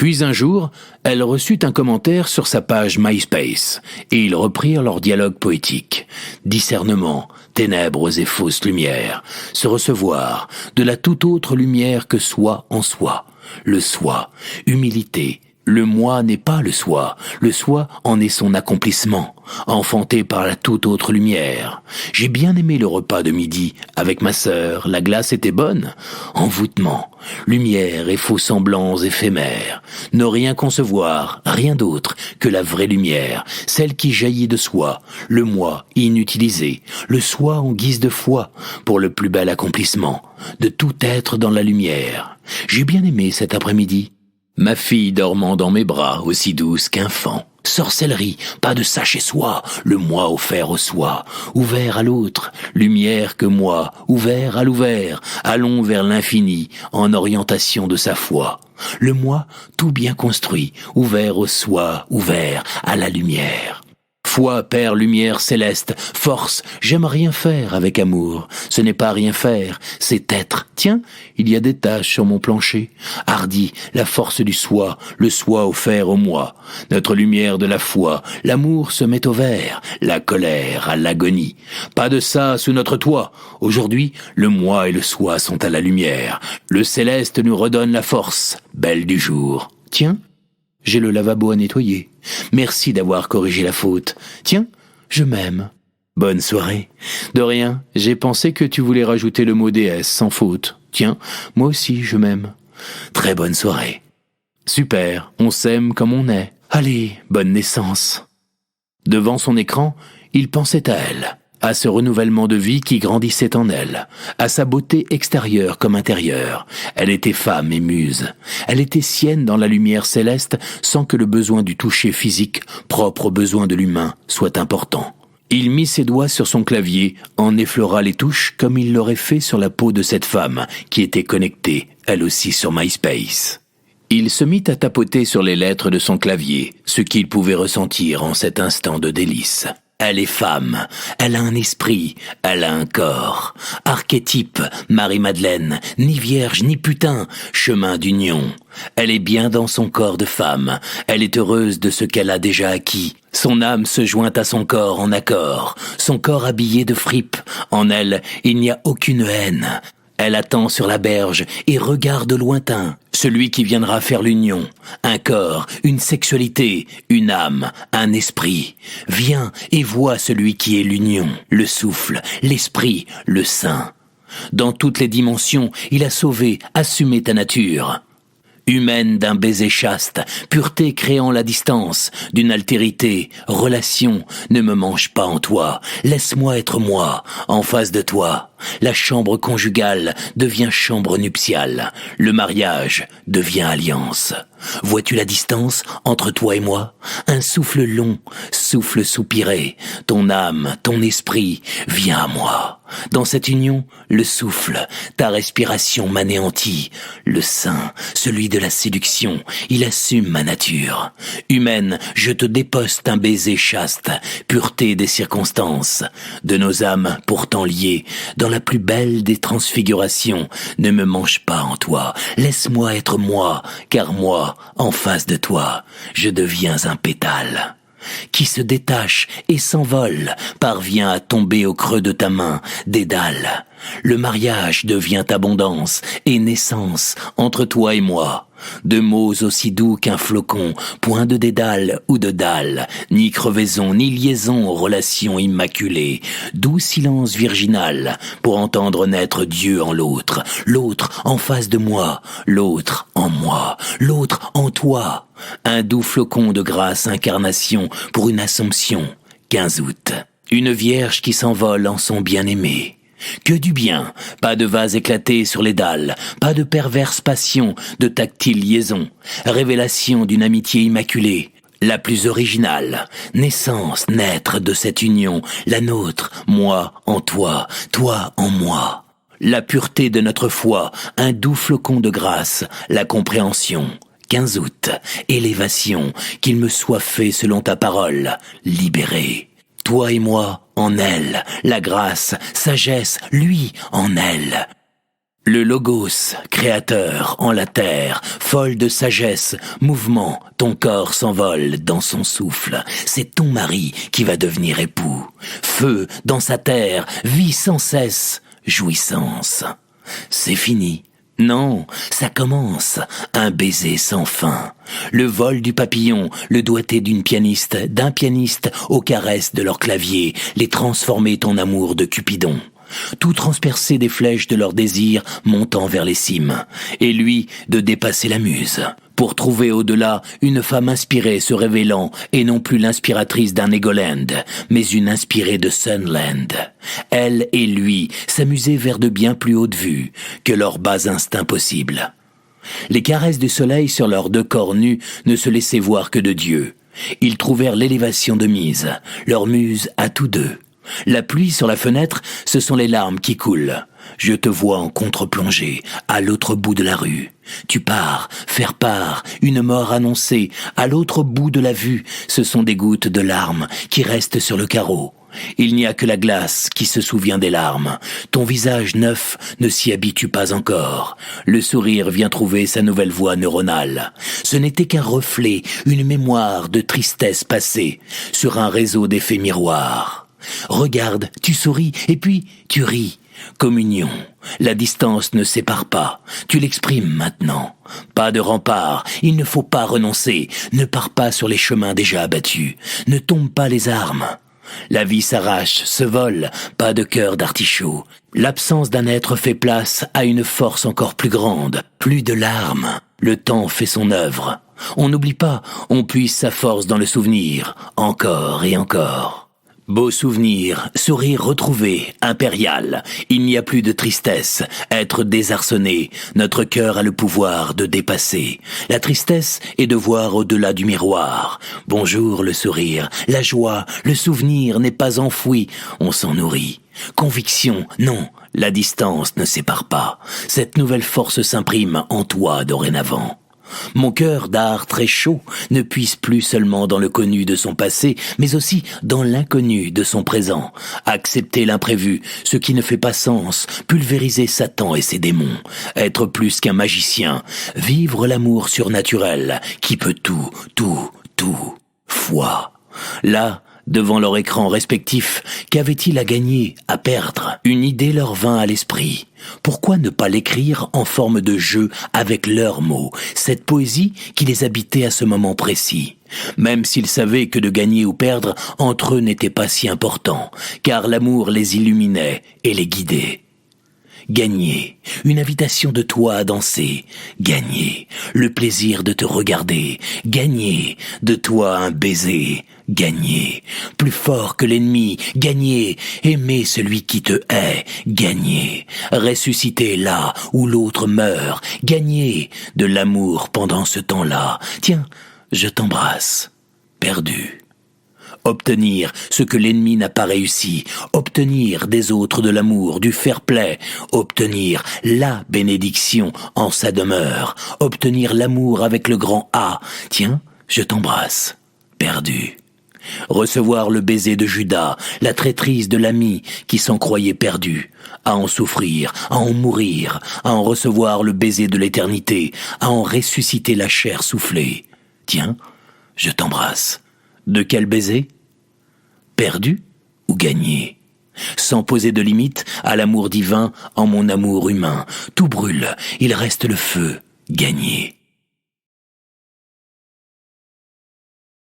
Puis un jour, elle reçut un commentaire sur sa page MySpace, et ils reprirent leur dialogue poétique. Discernement, ténèbres et fausses lumières, se recevoir de la toute autre lumière que soi en soi. Le soi, humilité. Le moi n'est pas le soi en est son accomplissement, enfanté par la toute autre lumière. J'ai bien aimé le repas de midi, avec ma sœur, la glace était bonne. Envoûtement, lumière et faux semblants éphémères. Ne rien concevoir, rien d'autre que la vraie lumière, celle qui jaillit de soi, le moi inutilisé, le soi en guise de foi, pour le plus bel accomplissement, de tout être dans la lumière. J'ai bien aimé cet après-midi. Ma fille dormant dans mes bras, aussi douce qu'infant. Sorcellerie, pas de ça chez soi, le moi offert au soi, ouvert à l'autre, lumière que moi, ouvert à l'ouvert, allons vers l'infini, en orientation de sa foi. Le moi, tout bien construit, ouvert au soi, ouvert à la lumière. Foi, Père, lumière céleste, force, j'aime rien faire avec amour. Ce n'est pas rien faire, c'est être. Tiens, il y a des taches sur mon plancher. Hardi, la force du soi, le soi offert au moi. Notre lumière de la foi, l'amour se met au vert, la colère à l'agonie. Pas de ça sous notre toit. Aujourd'hui, le moi et le soi sont à la lumière. Le céleste nous redonne la force, belle du jour. Tiens, j'ai le lavabo à nettoyer. Merci d'avoir corrigé la faute. Tiens, je m'aime. Bonne soirée. De rien, j'ai pensé que tu voulais rajouter le mot déesse sans faute. Tiens, moi aussi je m'aime. Très bonne soirée. Super, on s'aime comme on est. Allez, bonne naissance. Devant son écran, il pensait à elle, à ce renouvellement de vie qui grandissait en elle, à sa beauté extérieure comme intérieure. Elle était femme et muse. Elle était sienne dans la lumière céleste sans que le besoin du toucher physique, propre au besoin de l'humain, soit important. Il mit ses doigts sur son clavier, en effleura les touches comme il l'aurait fait sur la peau de cette femme qui était connectée, elle aussi sur MySpace. Il se mit à tapoter sur les lettres de son clavier, ce qu'il pouvait ressentir en cet instant de délice. Elle est femme, elle a un esprit, elle a un corps. Archétype, Marie-Madeleine, ni vierge ni putain, chemin d'union. Elle est bien dans son corps de femme, elle est heureuse de ce qu'elle a déjà acquis. Son âme se joint à son corps en accord, son corps habillé de fripes. En elle, il n'y a aucune haine. Elle attend sur la berge et regarde au lointain celui qui viendra faire l'union. Un corps, une sexualité, une âme, un esprit. Viens et vois celui qui est l'union, le souffle, l'esprit, le sein. Dans toutes les dimensions, il a sauvé, assumé ta nature. Humaine d'un baiser chaste, pureté créant la distance, d'une altérité, relation, ne me mange pas en toi, laisse-moi être moi, en face de toi. La chambre conjugale devient chambre nuptiale, le mariage devient alliance. Vois-tu la distance entre toi et moi? Un souffle long, souffle soupiré, ton âme, ton esprit, viens à moi. Dans cette union, le souffle, ta respiration m'anéantit. Le sein, celui de la séduction, il assume ma nature. Humaine, je te déposte un baiser chaste, pureté des circonstances. De nos âmes pourtant liées, dans la plus belle des transfigurations, ne me mange pas en toi, laisse-moi être moi, car moi, en face de toi, je deviens un pétale qui se détache et s'envole, parvient à tomber au creux de ta main, dédale. Le mariage devient abondance et naissance entre toi et moi. De mots aussi doux qu'un flocon, point de dédale ou de dalle, ni crevaison, ni liaison, relation immaculée, doux silence virginal pour entendre naître Dieu en l'autre, l'autre en face de moi, l'autre en moi, l'autre en toi. Un doux flocon de grâce incarnation pour une assomption. 15 août. Une vierge qui s'envole en son bien-aimé. Que du bien, pas de vase éclaté sur les dalles, pas de perverse passion, de tactile liaison, révélation d'une amitié immaculée, la plus originale, naissance, naître de cette union, la nôtre, moi en toi, toi en moi. La pureté de notre foi, un doux flocon de grâce, la compréhension. 15 août, élévation, qu'il me soit fait selon ta parole, libéré. Toi et moi, en elle, la grâce, sagesse, lui, en elle. Le logos, créateur, en la terre, folle de sagesse, mouvement, ton corps s'envole dans son souffle. C'est ton mari qui va devenir époux. Feu dans sa terre, vie sans cesse, jouissance. C'est fini. Non, ça commence, un baiser sans fin. Le vol du papillon, le doigté d'une pianiste, d'un pianiste aux caresses de leur clavier, les transformer en amour de Cupidon. Tout transpercé des flèches de leur désir montant vers les cimes, et lui de dépasser la muse, pour trouver au-delà une femme inspirée se révélant, et non plus l'inspiratrice d'un Legoland, mais une inspirée de Sunland. Elle et lui s'amusaient vers de bien plus hautes vues que leurs bas instincts possibles. Les caresses du soleil sur leurs deux corps nus ne se laissaient voir que de Dieu. Ils trouvèrent l'élévation de mise, leur muse à tous deux. La pluie sur la fenêtre, ce sont les larmes qui coulent. Je te vois en contre-plongée, à l'autre bout de la rue. Tu pars, faire part, une mort annoncée. À l'autre bout de la vue, ce sont des gouttes de larmes qui restent sur le carreau. Il n'y a que la glace qui se souvient des larmes. Ton visage neuf ne s'y habitue pas encore. Le sourire vient trouver sa nouvelle voie neuronale. Ce n'était qu'un reflet, une mémoire de tristesse passée sur un réseau d'effets miroirs. Regarde, tu souris, et puis tu ris. Communion. La distance ne sépare pas. Tu l'exprimes maintenant. Pas de rempart. Il ne faut pas renoncer. Ne pars pas sur les chemins déjà abattus. Ne tombe pas les armes. La vie s'arrache, se vole. Pas de cœur d'artichaut. L'absence d'un être fait place à une force encore plus grande. Plus de larmes. Le temps fait son œuvre. On n'oublie pas. On puise sa force dans le souvenir. Encore et encore. Beau souvenir, sourire retrouvé, impérial. Il n'y a plus de tristesse, être désarçonné. Notre cœur a le pouvoir de dépasser. La tristesse est de voir au-delà du miroir. Bonjour le sourire, la joie, le souvenir n'est pas enfoui, on s'en nourrit. Conviction, non, la distance ne sépare pas. Cette nouvelle force s'imprime en toi dorénavant. Mon cœur d'art très chaud ne puise plus seulement dans le connu de son passé, mais aussi dans l'inconnu de son présent. Accepter l'imprévu, ce qui ne fait pas sens, pulvériser Satan et ses démons, être plus qu'un magicien, vivre l'amour surnaturel, qui peut tout, foi. Là, devant leur écran respectif, qu'avaient-ils à gagner, à perdre? Une idée leur vint à l'esprit. Pourquoi ne pas l'écrire en forme de jeu avec leurs mots, cette poésie qui les habitait à ce moment précis? Même s'ils savaient que de gagner ou perdre entre eux n'était pas si important, car l'amour les illuminait et les guidait. Gagner, une invitation de toi à danser, gagner, le plaisir de te regarder, gagner, de toi un baiser, gagner, plus fort que l'ennemi, gagner, aimer celui qui te hait, gagner, ressusciter là où l'autre meurt, gagner, de l'amour pendant ce temps-là. Tiens, je t'embrasse, perdu. Obtenir ce que l'ennemi n'a pas réussi, obtenir des autres de l'amour, du fair-play, obtenir la bénédiction en sa demeure, obtenir l'amour avec le grand A. Tiens, je t'embrasse, perdu. Recevoir le baiser de Judas, la traîtrise de l'ami qui s'en croyait perdu, à en souffrir, à en mourir, à en recevoir le baiser de l'éternité, à en ressusciter la chair soufflée. Tiens, je t'embrasse. De quel baiser? Perdu ou gagné? Sans poser de limite à l'amour divin en mon amour humain. Tout brûle, il reste le feu, gagné.